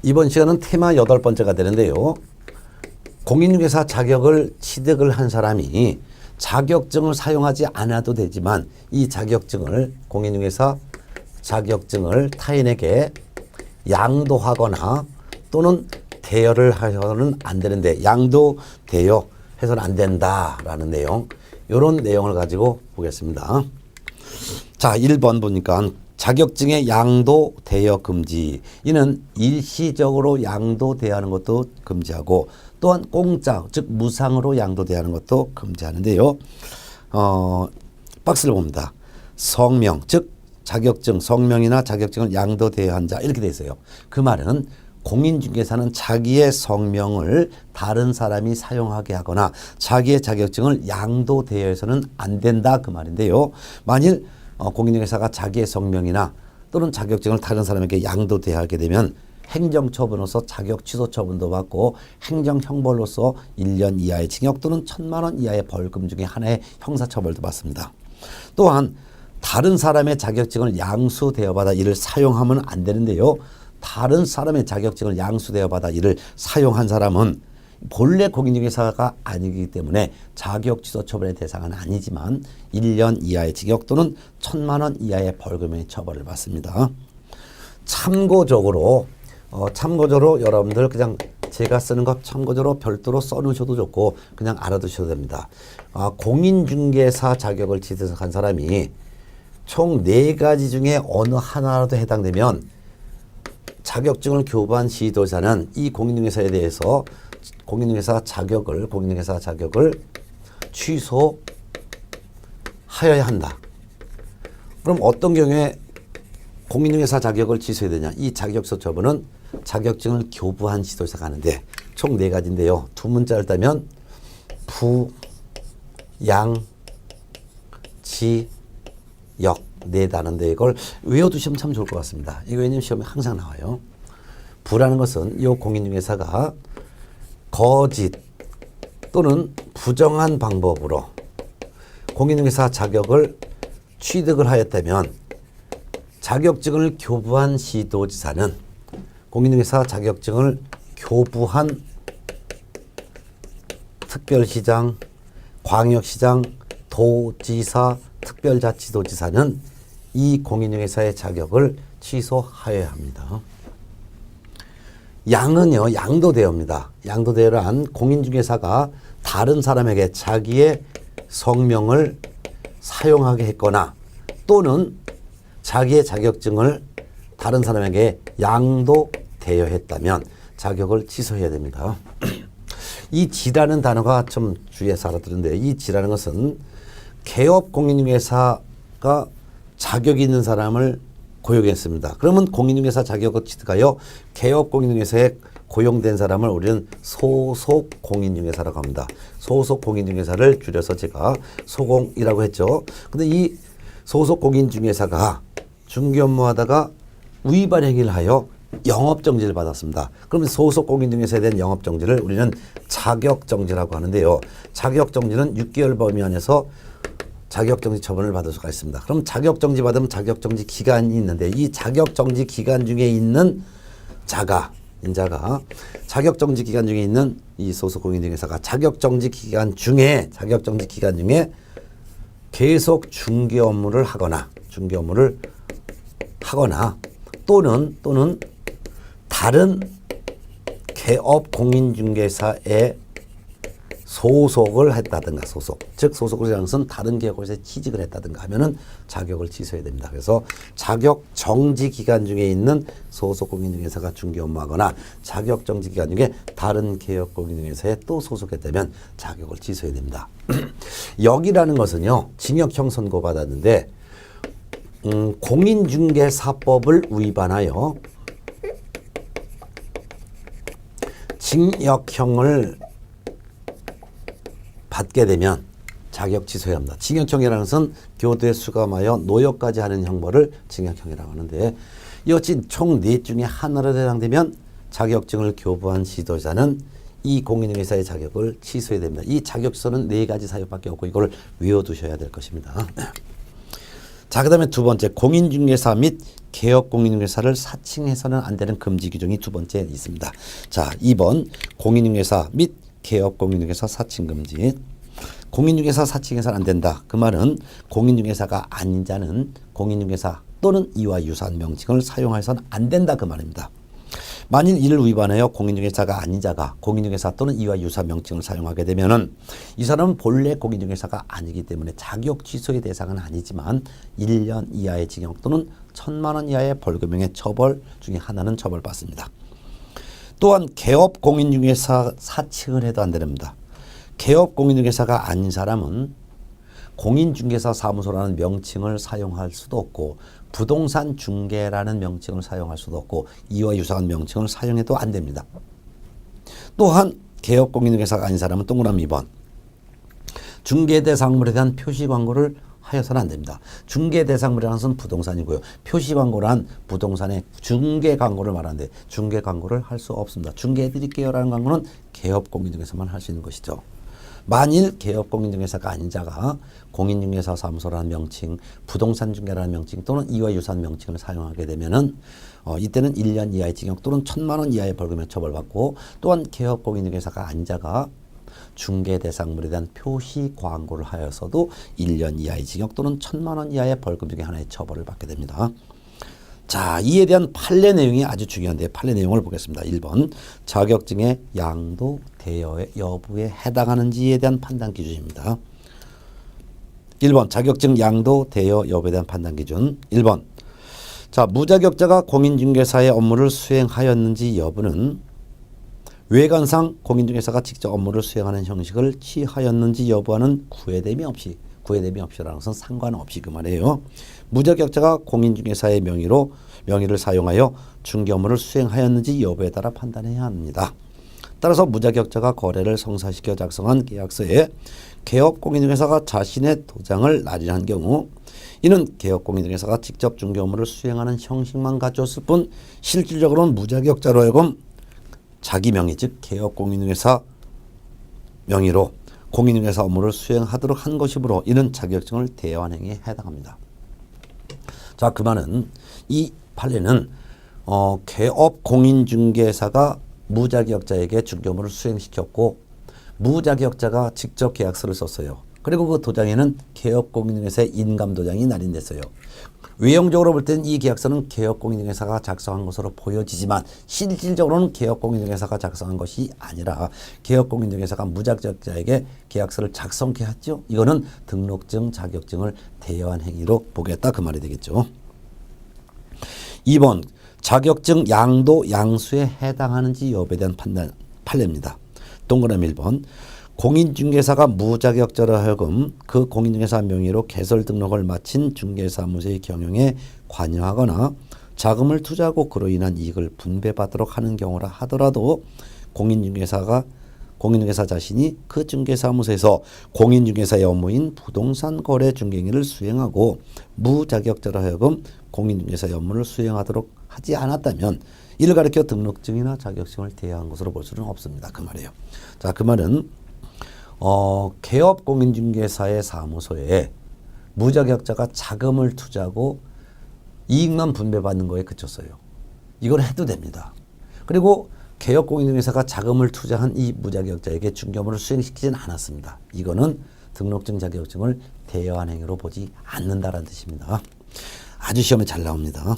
이번 시간은 테마 8번째가 되는데요. 공인중개사 자격을 취득을 한 사람이 자격증을 사용하지 않아도 되지만 이 자격증을 공인중개사 자격증을 타인에게 양도하거나 또는 대여를 해서는 안 되는데 양도, 대여 해서는 안 된다라는 내용, 이런 내용을 가지고 보겠습니다. 자, 1번 보니까 자격증의 양도, 대여 금지. 이는 일시적으로 양도, 대여하는 것도 금지하고 또한 공짜, 즉 무상으로 양도, 대여하는 것도 금지하는데요. 박스를 봅니다. 성명, 즉 자격증, 성명이나 자격증을 양도, 대여한 자 이렇게 돼 있어요. 그 말은 공인중개사는 자기의 성명을 다른 사람이 사용하게 하거나 자기의 자격증을 양도, 대여해서는 안 된다 그 말인데요. 만일 공인중개사가 자기의 성명이나 또는 자격증을 다른 사람에게 양도, 대여하게 되면 행정처분으로서 자격 취소 처분도 받고 행정형벌로서 1년 이하의 징역 또는 1,000만 원 이하의 벌금 중에 하나의 형사처벌도 받습니다. 또한 다른 사람의 자격증을 양수, 대여받아 이를 사용하면 안 되는데요. 다른 사람의 자격증을 양수, 대여받아 이를 사용한 사람은 본래 공인중개사가 아니기 때문에 자격 취소 처벌의 대상은 아니지만 1년 이하의 징역 또는 1,000만 원 이하의 벌금의 처벌을 받습니다. 참고적으로 여러분들 그냥 제가 쓰는 것 참고적으로 별도로 써놓으셔도 좋고 그냥 알아두셔도 됩니다. 공인중개사 자격을 취득한 사람이 총 4가지 중에 어느 하나라도 해당되면 자격증을 교부한 시도자는 이 공인중개사에 대해서 공인중개사 자격을 취소하여야 한다. 그럼 어떤 경우에 공인중개사 자격을 취소해야 되냐? 이 자격소 처분은 자격증을 교부한 시도자가 하는데 총 4가지인데요. 두 문자를 따면 부, 양, 지, 역 4단어인데 이걸 외워두시면 참 좋을 것 같습니다. 이거 왜냐면 시험에 항상 나와요. 부라는 것은 이 공인중개사가 거짓 또는 부정한 방법으로 공인중개사 자격을 취득을 하였다면 자격증을 교부한 시도지사는 공인중개사 자격증을 교부한 특별시장, 광역시장, 도지사, 특별자치도지사는 이 공인중개사의 자격을 취소하여야 합니다. 양은요, 양도대여입니다. 양도대여란 공인중개사가 다른 사람에게 자기의 성명을 사용하게 했거나 또는 자기의 자격증을 다른 사람에게 양도, 대여했다면 자격을 취소해야 됩니다. 이 지라는 단어가 좀 주의해서 알아들은데 이 지라는 것은 개업 공인중개사가 자격이 있는 사람을 고용했습니다. 그러면 공인중개사 자격을 취득하여 개업 공인중개사에 고용된 사람을 우리는 소속 공인중개사라고 합니다. 소속 공인중개사를 줄여서 제가 소공이라고 했죠. 근데 이 소속 공인중개사가 중개업무하다가 위반 행위를 하여 영업정지를 받았습니다. 그러면 소속 공인중개사에 대한 영업정지를 우리는 자격정지라고 하는데요. 자격정지는 6개월 범위 안에서 자격정지 처분을 받을 수가 있습니다. 그럼 자격정지 받으면 자격정지 기간이 있는데 이 자격정지 기간 중에 있는 인자가 자격정지 기간 중에 있는 이 소속 공인중개사가 자격정지 기간 중에 계속 중개 업무를 하거나 또는 다른 개업 공인중개사에 소속을 했다든가 즉 소속이라는 것은 다른 개업에서 취직을 했다든가 하면은 자격을 취소해야 됩니다. 그래서 자격 정지 기간 중에 있는 소속 공인중개사가 중개 업무하거나 자격 정지 기간 중에 다른 개업 공인중개사에 또 소속했다면 자격을 취소해야 됩니다. 여기라는 것은요, 징역형 선고받았는데 공인중개사법을 위반하여 징역형을 받게 되면 자격 취소해야 합니다. 징역형이라는 것은 교도에 수감하여 노역까지 하는 형벌을 징역형이라고 하는데 이것이 총 4 중에 하나로 해당되면 자격증을 교부한 지도자는 이 공인중개사의 자격을 취소해야 됩니다. 이 자격 취소는 4가지 사유밖에 없고 이걸 외워두셔야 될 것입니다. 자, 그 다음에 두 번째, 공인중개사 및 개업 공인중개사를 사칭해서는 안 되는 금지 규정이 두 번째 있습니다. 자, 2번 공인중개사 및 개업 공인중개사 사칭 금지. 공인중개사 사칭해서는 안 된다. 그 말은 공인중개사가 아닌 자는 공인중개사 또는 이와 유사한 명칭을 사용해서는 안 된다 그 말입니다. 만일 이를 위반하여 공인중개사가 아닌 자가 공인중개사 또는 이와 유사 명칭을 사용하게 되면은 이 사람은 본래 공인중개사가 아니기 때문에 자격 취소의 대상은 아니지만 1년 이하의 징역 또는 1,000만 원 이하의 벌금형의 처벌 중에 하나는 처벌받습니다. 또한 개업 공인중개사 사칭을 해도 안 됩니다. 개업 공인중개사가 아닌 사람은 공인중개사 사무소라는 명칭을 사용할 수도 없고 부동산 중개라는 명칭을 사용할 수도 없고 이와 유사한 명칭을 사용해도 안 됩니다. 또한 개업 공인중개사가 아닌 사람은 동그라미 2번 중개대상물에 대한 표시 광고를 하여서는 안 됩니다. 중개대상물이라는 것은 부동산이고요. 표시 광고란 부동산의 중개 광고를 말하는데 중개 광고를 할 수 없습니다. 중개해드릴게요라는 광고는 개업 공인중개사만 할 수 있는 것이죠. 만일 개업 공인중개사가 아닌 자가 공인중개사 사무소라는 명칭, 부동산 중개라는 명칭 또는 이와 유사한 명칭을 사용하게 되면은 이때는 1년 이하의 징역 또는 1,000만 원 이하의 벌금에 처벌받고 또한 개업 공인중개사가 아닌 자가 중개 대상물에 대한 표시 광고를 하여서도 1년 이하의 징역 또는 1,000만 원 이하의 벌금 중에 하나의 처벌을 받게 됩니다. 자, 이에 대한 판례 내용이 아주 중요한데 판례 내용을 보겠습니다. 1번 자격증의 양도 대여의 여부에 해당하는지에 대한 판단 기준입니다. 1번 자격증 양도 대여 여부에 대한 판단 기준. 1번 자, 무자격자가 공인중개사의 업무를 수행하였는지 여부는 외관상 공인중개사가 직접 업무를 수행하는 형식을 취하였는지 여부와는 구애됨이 없이라는 것은 상관없이 그 말이에요. 무자격자가 공인중개사의 명의를 사용하여 중개 업무를 수행하였는지 여부에 따라 판단해야 합니다. 따라서 무자격자가 거래를 성사시켜 작성한 계약서에 개업 공인중개사가 자신의 도장을 날인한 경우 이는 개업 공인중개사가 직접 중개 업무를 수행하는 형식만 갖췄을 뿐 실질적으로는 무자격자로 하여금 자기 명의 즉 개업 공인중개사 명의로 공인중개사 업무를 수행하도록 한 것이므로 이는 자격증을 대여한 행위에 해당합니다. 자, 그 말은 이 판례는 개업 공인중개사가 무자격자에게 중개 업무를 수행시켰고 무자격자가 직접 계약서를 썼어요. 그리고 그 도장에는 개업 공인중개사의 인감 도장이 날인됐어요. 외형적으로 볼 때는 이 계약서는 개업 공인중개사가 작성한 것으로 보여지지만 실질적으로는 개업 공인중개사가 작성한 것이 아니라 개업 공인중개사가 무자격자에게 계약서를 작성케 했죠. 이거는 등록증, 자격증을 대여한 행위로 보겠다 그 말이 되겠죠. 2번 자격증 양도 양수에 해당하는지 여부에 대한 판례입니다. 동그라미 1번 공인중개사가 무자격자로 하여금 그 공인중개사 명의로 개설 등록을 마친 중개사무소의 경영에 관여하거나 자금을 투자하고 그로 인한 이익을 분배받도록 하는 경우라 하더라도 공인중개사 자신이 그 중개사무소에서 공인중개사의 업무인 부동산 거래 중개행위를 수행하고 무자격자로 하여금 공인중개사의 업무를 수행하도록 하지 않았다면 이를 가리켜 등록증이나 자격증을 대여한 것으로 볼 수는 없습니다. 그 말이에요. 자, 그 말은 개업 공인중개사의 사무소에 무자격자가 자금을 투자하고 이익만 분배받는 거에 그쳤어요. 이걸 해도 됩니다. 그리고 개업 공인중개사가 자금을 투자한 이 무자격자에게 중개 업무를 수행시키진 않았습니다. 이거는 등록증 자격증을 대여한 행위로 보지 않는다라는 뜻입니다. 아주 시험에 잘 나옵니다.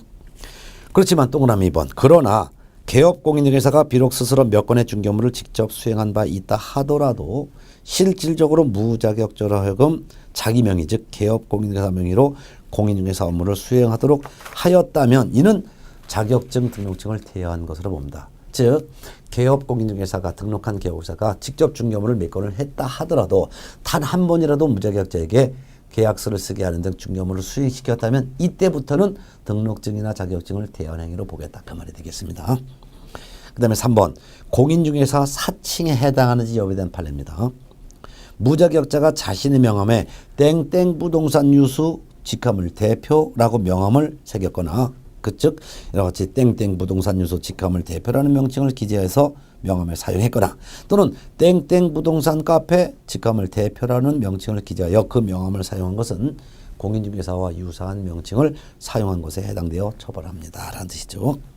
그렇지만 동그라미 2번 그러나 개업 공인중개사가 비록 스스로 몇 건의 중개 업무를 직접 수행한 바 있다 하더라도 실질적으로 무자격자로 하여금 자기 명의 즉 개업 공인중개사 명의로 공인중개사 업무를 수행하도록 하였다면 이는 자격증 등록증을 대여한 것으로 봅니다. 즉 개업 공인중개사가 등록한 개업사가 직접 중개 업무를 몇 건을 했다 하더라도 단 한 번이라도 무자격자에게 계약서를 쓰게 하는 등 중개 업무를 수행시켰다면 이때부터는 등록증이나 자격증을 대여한 행위로 보겠다 그 말이 되겠습니다. 그 다음에 3번 공인중개사 사칭에 해당하는지 여부에 대한 판례입니다. 무자격자가 자신의 명함에 땡땡 부동산 유수 직화물 대표라고 명함을 새겼거나 즉 이와 같이 땡땡 부동산 유수 직화물 대표라는 명칭을 기재해서 명함에 사용했거나 또는 땡땡 부동산 카페 직화물 대표라는 명칭을 기재하여 그 명함을 사용한 것은 공인중개사와 유사한 명칭을 사용한 것에 해당되어 처벌합니다. 라는 뜻이죠.